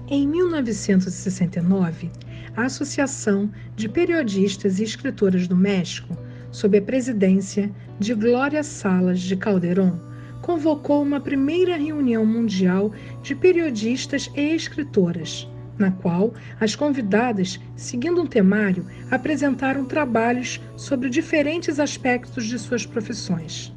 Em 1969, a Associação de Periodistas e Escritoras do México, sob a presidência de Glória Salas de Calderón, convocou uma primeira reunião mundial de periodistas e escritoras, na qual as convidadas, seguindo um temário, apresentaram trabalhos sobre diferentes aspectos de suas profissões.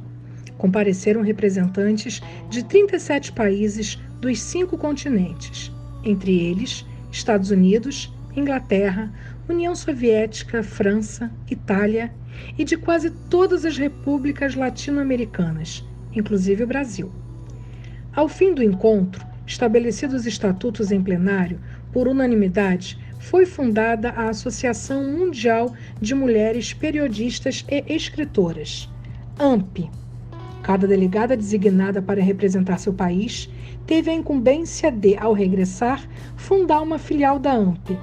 Compareceram representantes de 37 países dos 5 continentes, entre eles Estados Unidos, Inglaterra, União Soviética, França, Itália e de quase todas as repúblicas latino-americanas, inclusive o Brasil. Ao fim do encontro, estabelecidos os estatutos em plenário, por unanimidade, foi fundada a Associação Mundial de Mulheres Periodistas e Escritoras, AMPE. Cada delegada designada para representar seu país teve a incumbência de, ao regressar, fundar uma filial da AMPE.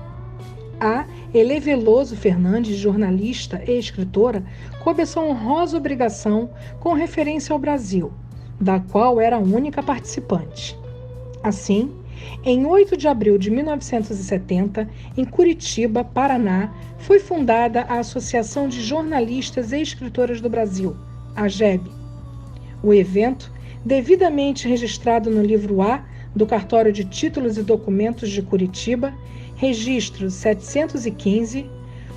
A Elê Veloso Fernandes, jornalista e escritora, começou a honrosa obrigação com referência ao Brasil, da qual era a única participante. Assim, em 8 de abril de 1970, em Curitiba, Paraná, foi fundada a Associação de Jornalistas e Escritoras do Brasil, a AGEB. O evento, devidamente registrado no livro A do Cartório de Títulos e Documentos de Curitiba, registro 715,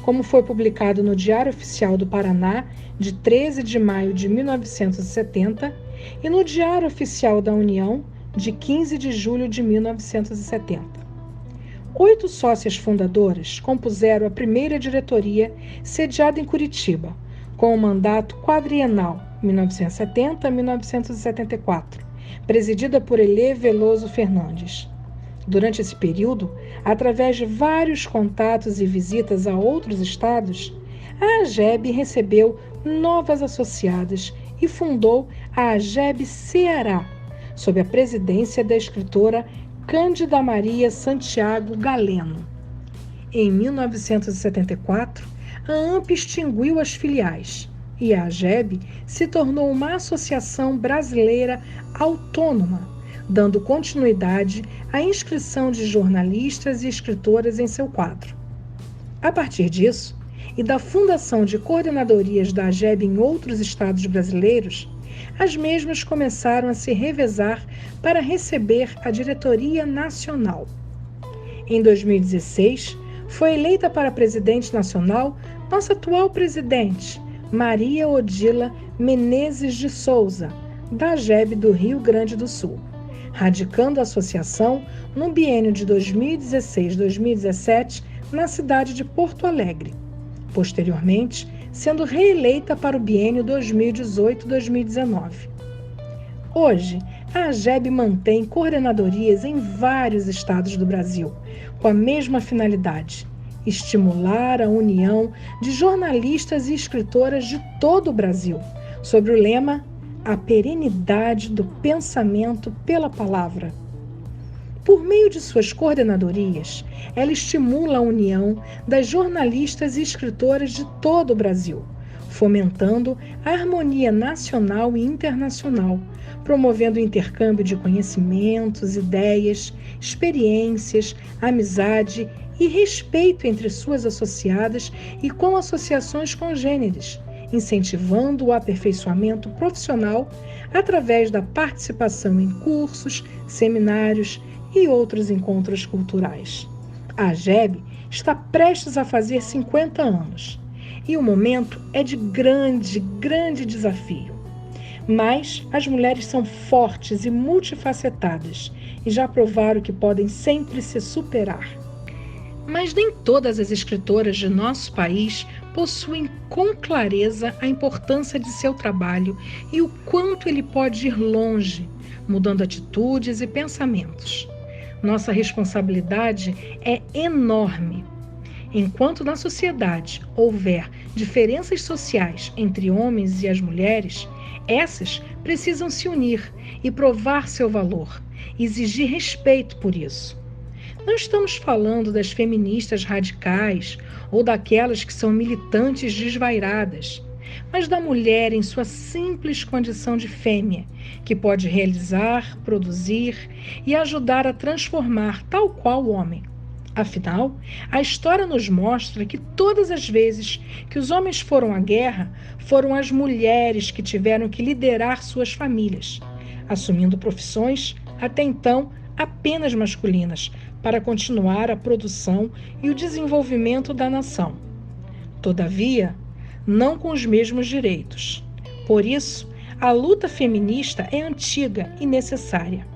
como foi publicado no Diário Oficial do Paraná, de 13 de maio de 1970, e no Diário Oficial da União, de 15 de julho de 1970. 8 sócias fundadoras compuseram a primeira diretoria, sediada em Curitiba, com um mandato quadrienal, 1970 a 1974, presidida por Elê Veloso Fernandes. Durante esse período, através de vários contatos e visitas a outros estados, a AGEB recebeu novas associadas e fundou a AGEB Ceará, sob a presidência da escritora Cândida Maria Santiago Galeno. Em 1974, a AMPE extinguiu as filiais e a AGEB se tornou uma associação brasileira autônoma, dando continuidade à inscrição de jornalistas e escritoras em seu quadro. A partir disso, e da fundação de coordenadorias da AGEB em outros estados brasileiros, as mesmas começaram a se revezar para receber a diretoria nacional. Em 2016, foi eleita para presidente nacional nossa atual presidente, Maria Odila Menezes de Souza, da AGEB do Rio Grande do Sul, radicando a associação no biênio de 2016-2017 na cidade de Porto Alegre, posteriormente sendo reeleita para o biênio 2018-2019. Hoje, a AGEB mantém coordenadorias em vários estados do Brasil, com a mesma finalidade: estimular a união de jornalistas e escritoras de todo o Brasil, sob o lema A Perenidade do Pensamento pela Palavra. Por meio de suas coordenadorias, ela estimula a união das jornalistas e escritoras de todo o Brasil, fomentando a harmonia nacional e internacional, promovendo o intercâmbio de conhecimentos, ideias, experiências, amizade e respeito entre suas associadas e com associações congêneres, incentivando o aperfeiçoamento profissional através da participação em cursos, seminários e outros encontros culturais. A AGEB está prestes a fazer 50 anos e o momento é de grande desafio. Mas as mulheres são fortes e multifacetadas e já provaram que podem sempre se superar. Mas nem todas as escritoras de nosso país possuem com clareza a importância de seu trabalho e o quanto ele pode ir longe, mudando atitudes e pensamentos. Nossa responsabilidade é enorme. Enquanto na sociedade houver diferenças sociais entre homens e as mulheres, essas precisam se unir e provar seu valor, exigir respeito por isso. Não estamos falando das feministas radicais ou daquelas que são militantes desvairadas, mas da mulher em sua simples condição de fêmea, que pode realizar, produzir e ajudar a transformar tal qual o homem. Afinal, a história nos mostra que todas as vezes que os homens foram à guerra, foram as mulheres que tiveram que liderar suas famílias, assumindo profissões até então apenas masculinas, para continuar a produção e o desenvolvimento da nação. Todavia, não com os mesmos direitos. Por isso, a luta feminista é antiga e necessária.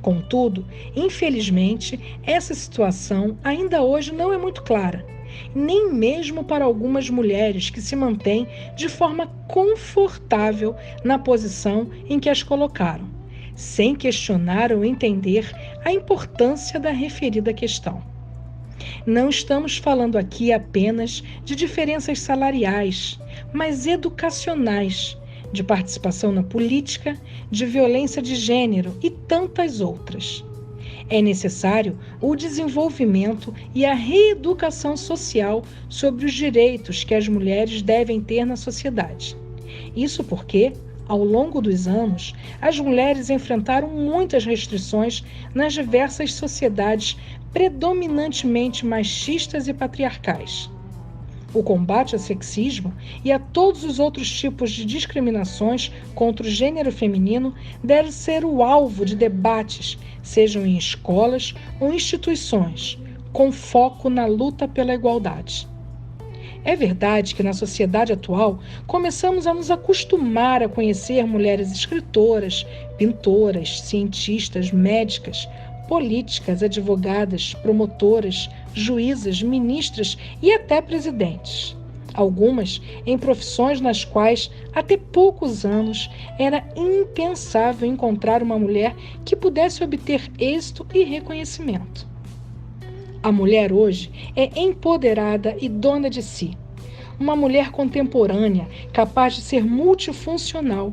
Contudo, infelizmente, essa situação ainda hoje não é muito clara, nem mesmo para algumas mulheres que se mantêm de forma confortável na posição em que as colocaram, sem questionar ou entender a importância da referida questão. Não estamos falando aqui apenas de diferenças salariais, mas educacionais, de participação na política, de violência de gênero e tantas outras. É necessário o desenvolvimento e a reeducação social sobre os direitos que as mulheres devem ter na sociedade. Isso porque, ao longo dos anos, as mulheres enfrentaram muitas restrições nas diversas sociedades predominantemente machistas e patriarcais. O combate ao sexismo e a todos os outros tipos de discriminações contra o gênero feminino deve ser o alvo de debates, sejam em escolas ou instituições, com foco na luta pela igualdade. É verdade que na sociedade atual começamos a nos acostumar a conhecer mulheres escritoras, pintoras, cientistas, médicas, políticas, advogadas, promotoras, juízas, ministras e até presidentes. Algumas em profissões nas quais, até poucos anos, era impensável encontrar uma mulher que pudesse obter êxito e reconhecimento. A mulher hoje é empoderada e dona de si. Uma mulher contemporânea, capaz de ser multifuncional,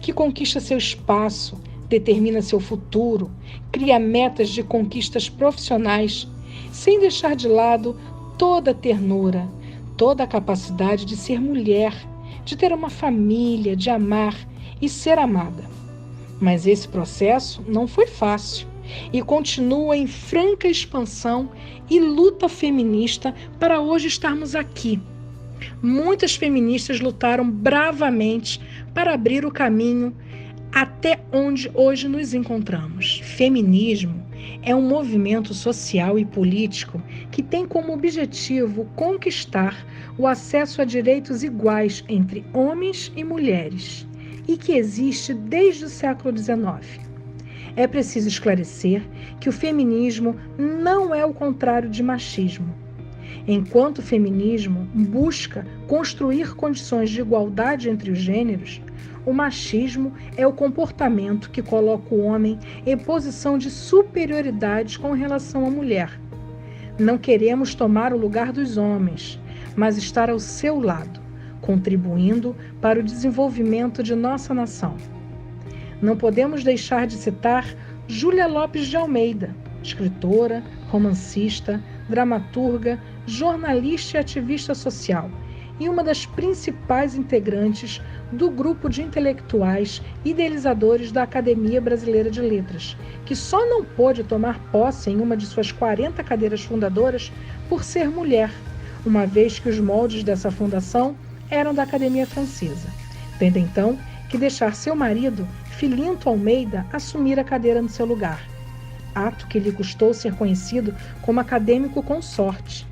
que conquista seu espaço, determina seu futuro, cria metas de conquistas profissionais, sem deixar de lado toda a ternura, toda a capacidade de ser mulher, de ter uma família, de amar e ser amada. Mas esse processo não foi fácil e continua em franca expansão e luta feminista para hoje estarmos aqui. Muitas feministas lutaram bravamente para abrir o caminho até onde hoje nos encontramos. Feminismo é um movimento social e político que tem como objetivo conquistar o acesso a direitos iguais entre homens e mulheres e que existe desde o século XIX. É preciso esclarecer que o feminismo não é o contrário de machismo. Enquanto o feminismo busca construir condições de igualdade entre os gêneros, o machismo é o comportamento que coloca o homem em posição de superioridade com relação à mulher. Não queremos tomar o lugar dos homens, mas estar ao seu lado, contribuindo para o desenvolvimento de nossa nação. Não podemos deixar de citar Júlia Lopes de Almeida, escritora, romancista, dramaturga, jornalista e ativista social, e uma das principais integrantes do grupo de intelectuais idealizadores da Academia Brasileira de Letras, que só não pôde tomar posse em uma de suas 40 cadeiras fundadoras por ser mulher, uma vez que os moldes dessa fundação eram da Academia Francesa, tendo então que deixar seu marido, Filinto Almeida, assumir a cadeira no seu lugar, ato que lhe custou ser conhecido como acadêmico consorte.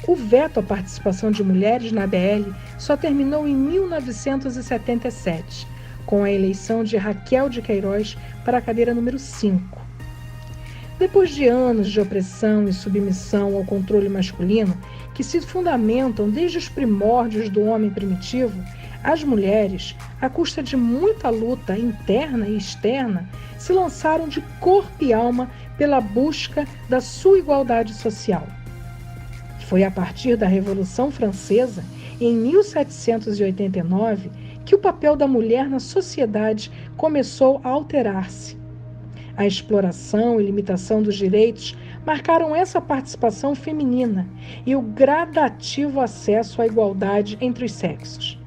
O veto à participação de mulheres na ABL só terminou em 1977, com a eleição de Raquel de Queiroz para a cadeira número 5. Depois de anos de opressão e submissão ao controle masculino, que se fundamentam desde os primórdios do homem primitivo, as mulheres, à custa de muita luta interna e externa, se lançaram de corpo e alma pela busca da sua igualdade social. Foi a partir da Revolução Francesa, em 1789, que o papel da mulher na sociedade começou a alterar-se. A exploração e limitação dos direitos marcaram essa participação feminina e o gradativo acesso à igualdade entre os sexos.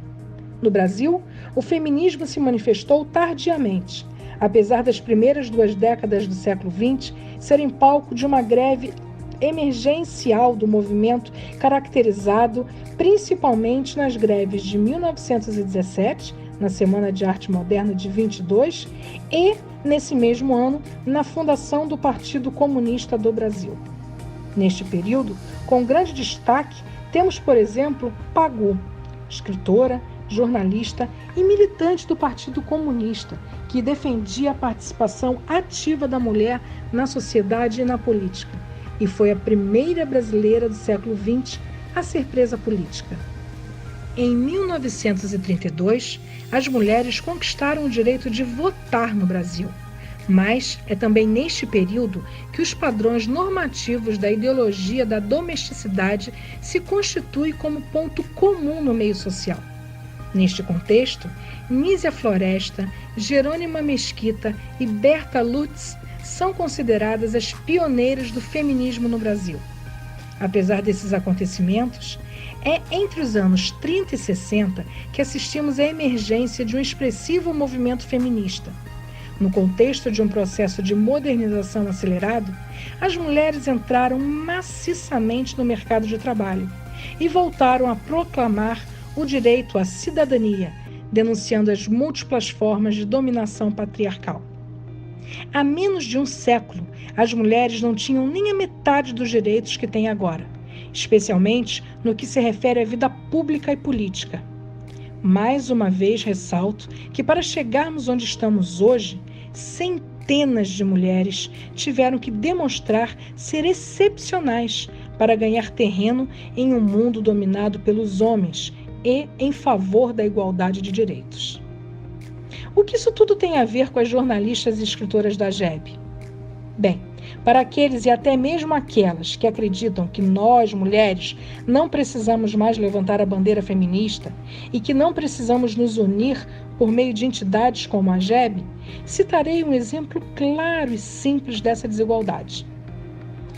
No Brasil, o feminismo se manifestou tardiamente, apesar das primeiras 2 décadas do século XX serem palco de uma greve emergencial do movimento, caracterizado principalmente nas greves de 1917, na Semana de Arte Moderna de 22, e, nesse mesmo ano, na fundação do Partido Comunista do Brasil. Neste período, com grande destaque, temos, por exemplo, Pagu, escritora, jornalista e militante do Partido Comunista, que defendia a participação ativa da mulher na sociedade e na política, e foi a primeira brasileira do século XX a ser presa política. Em 1932, as mulheres conquistaram o direito de votar no Brasil, mas é também neste período que os padrões normativos da ideologia da domesticidade se constituem como ponto comum no meio social. Neste contexto, Nísia Floresta, Jerônima Mesquita e Berta Lutz são consideradas as pioneiras do feminismo no Brasil. Apesar desses acontecimentos, é entre os anos 30 e 60 que assistimos à emergência de um expressivo movimento feminista. No contexto de um processo de modernização acelerado, as mulheres entraram maciçamente no mercado de trabalho e voltaram a proclamar o direito à cidadania, denunciando as múltiplas formas de dominação patriarcal. Há menos de um século, as mulheres não tinham nem a metade dos direitos que têm agora, especialmente no que se refere à vida pública e política. Mais uma vez ressalto que para chegarmos onde estamos hoje, centenas de mulheres tiveram que demonstrar ser excepcionais para ganhar terreno em um mundo dominado pelos homens e em favor da igualdade de direitos. O que isso tudo tem a ver com as jornalistas e escritoras da GEB? Bem, para aqueles e até mesmo aquelas que acreditam que nós, mulheres, não precisamos mais levantar a bandeira feminista e que não precisamos nos unir por meio de entidades como a GEB, citarei um exemplo claro e simples dessa desigualdade.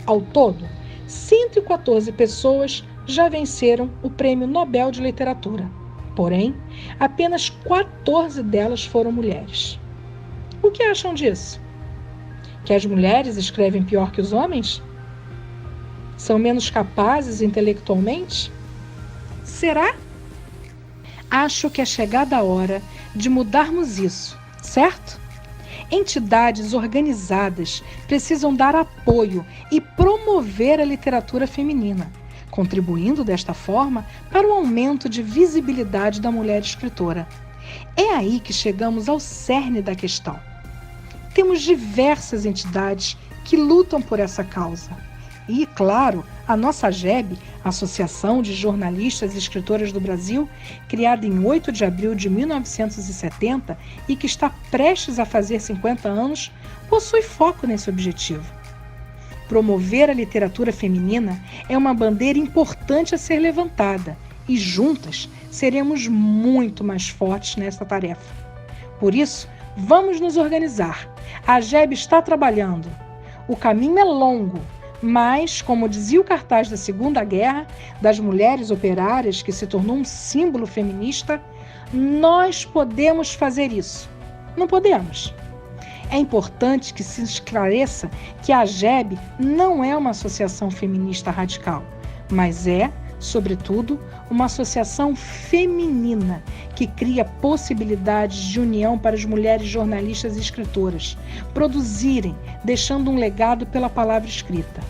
Ao todo, 114 pessoas já venceram o Prêmio Nobel de Literatura. Porém, apenas 14 delas foram mulheres. O que acham disso? Que as mulheres escrevem pior que os homens? São menos capazes intelectualmente? Será? Acho que é chegada a hora de mudarmos isso, certo? Entidades organizadas precisam dar apoio e promover a literatura feminina, contribuindo desta forma para o aumento de visibilidade da mulher escritora. É aí que chegamos ao cerne da questão. Temos diversas entidades que lutam por essa causa. E, claro, a nossa GEB, Associação de Jornalistas e Escritoras do Brasil, criada em 8 de abril de 1970 e que está prestes a fazer 50 anos, possui foco nesse objetivo. Promover a literatura feminina é uma bandeira importante a ser levantada e juntas seremos muito mais fortes nessa tarefa. Por isso, vamos nos organizar. A GEB está trabalhando. O caminho é longo, mas, como dizia o cartaz da Segunda Guerra, das mulheres operárias, que se tornou um símbolo feminista, nós podemos fazer isso. Não podemos? É importante que se esclareça que a GEB não é uma associação feminista radical, mas é, sobretudo, uma associação feminina que cria possibilidades de união para as mulheres jornalistas e escritoras produzirem, deixando um legado pela palavra escrita.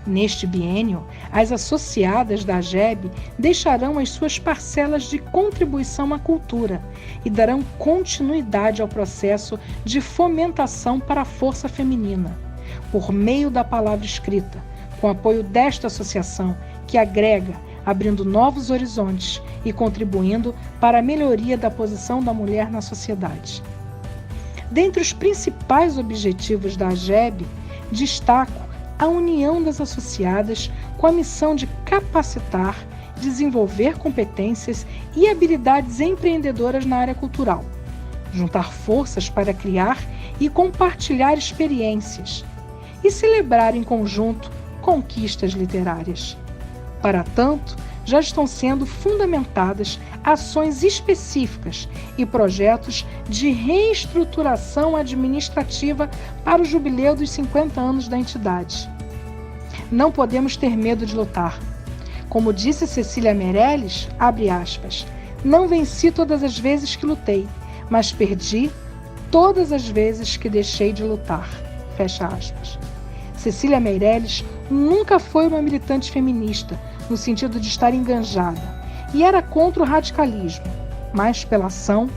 Neste biênio, as associadas da GEB deixarão as suas parcelas de contribuição à cultura e darão continuidade ao processo de fomentação para a força feminina, por meio da palavra escrita, com apoio desta associação que agrega, abrindo novos horizontes e contribuindo para a melhoria da posição da mulher na sociedade. Dentre os principais objetivos da GEB, destaco a união das associadas com a missão de capacitar, desenvolver competências e habilidades empreendedoras na área cultural, juntar forças para criar e compartilhar experiências e celebrar em conjunto conquistas literárias. Para tanto, já estão sendo fundamentadas ações específicas e projetos de reestruturação administrativa para o jubileu dos 50 anos da entidade. Não podemos ter medo de lutar. Como disse Cecília Meirelles, abre aspas, não venci todas as vezes que lutei, mas perdi todas as vezes que deixei de lutar. Fecha aspas. Cecília Meirelles nunca foi uma militante feminista, no sentido de estar enganjada, e era contra o radicalismo, mas pela ação,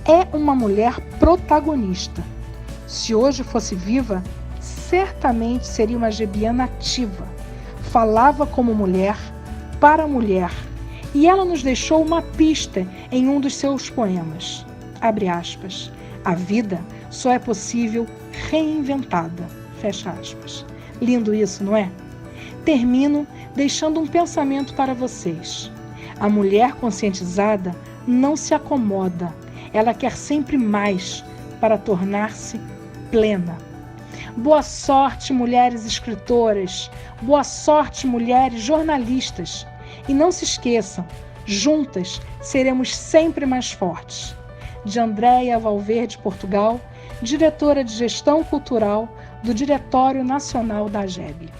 é uma mulher protagonista. Se hoje fosse viva, certamente seria uma gebiana ativa. Falava como mulher, para a mulher, e ela nos deixou uma pista em um dos seus poemas. Abre aspas. A vida só é possível reinventada. Fecha aspas. Lindo isso, não é? Termino deixando um pensamento para vocês. A mulher conscientizada não se acomoda. Ela quer sempre mais para tornar-se plena. Boa sorte, mulheres escritoras. Boa sorte, mulheres jornalistas. E não se esqueçam, juntas seremos sempre mais fortes. De Andréia Valverde, Portugal, diretora de Gestão Cultural do Diretório Nacional da AGEB.